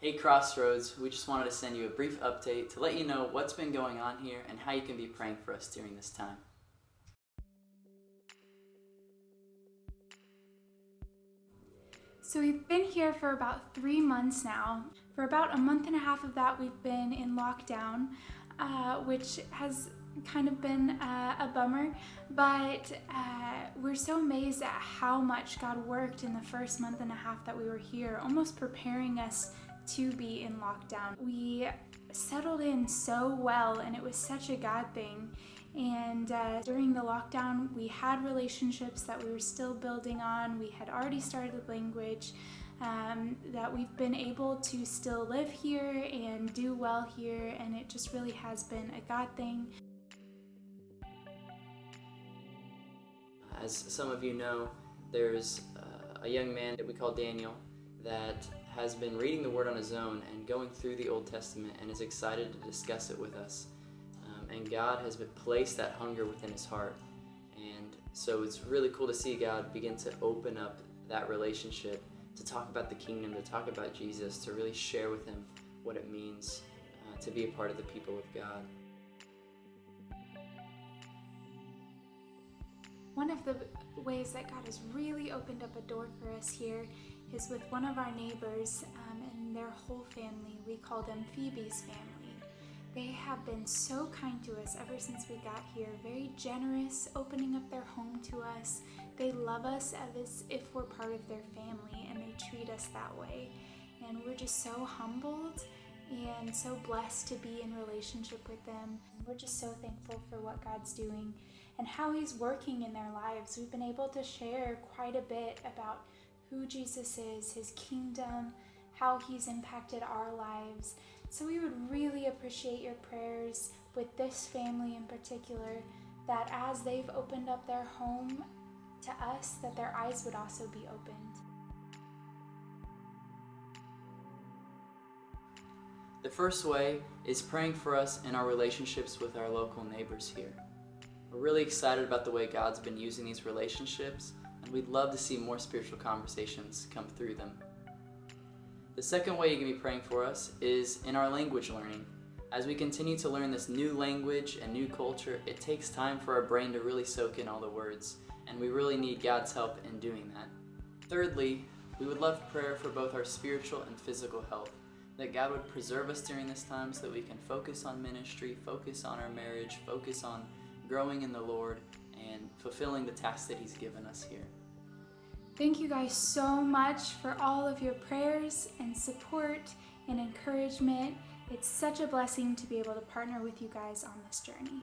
Hey Crossroads, we just wanted to send you a brief update to let you know what's been going on here and how you can be praying for us during this time. So we've been here for about 3 months now. For about a month and a half of that, we've been in lockdown, which has kind of been a bummer, but we're so amazed at how much God worked in the first month and a half that we were here, almost preparing us to be in lockdown. We settled in so well, and it was such a God thing. And during the lockdown, we had relationships that we were still building on. We had already started the language, that we've been able to still live here and do well here, and it just really has been a God thing. As some of you know, there's a young man that we call Daniel that has been reading the Word on his own and going through the Old Testament and is excited to discuss it with us. And God has placed that hunger within his heart. And so it's really cool to see God begin to open up that relationship, to talk about the kingdom, to talk about Jesus, to really share with him what it means to be a part of the people of God. One of the ways that God has really opened up a door for us here is with one of our neighbors and their whole family. We call them Phoebe's family. They have been so kind to us ever since we got here, very generous, opening up their home to us. They love us as if we're part of their family, and they treat us that way. And we're just so humbled and so blessed to be in relationship with them. We're just so thankful for what God's doing and how he's working in their lives. We've been able to share quite a bit about who Jesus is, his kingdom, how he's impacted our lives. So we would really appreciate your prayers with this family in particular, that as they've opened up their home to us, that their eyes would also be opened. The first way is praying for us in our relationships with our local neighbors here. We're really excited about the way God's been using these relationships, and we'd love to see more spiritual conversations come through them. The second way you can be praying for us is in our language learning. As we continue to learn this new language and new culture, it takes time for our brain to really soak in all the words, and we really need God's help in doing that. Thirdly, we would love prayer for both our spiritual and physical health, that God would preserve us during this time so that we can focus on ministry, focus on our marriage, focus on growing in the Lord, and fulfilling the tasks that he's given us here. Thank you guys so much for all of your prayers and support and encouragement. It's such a blessing to be able to partner with you guys on this journey.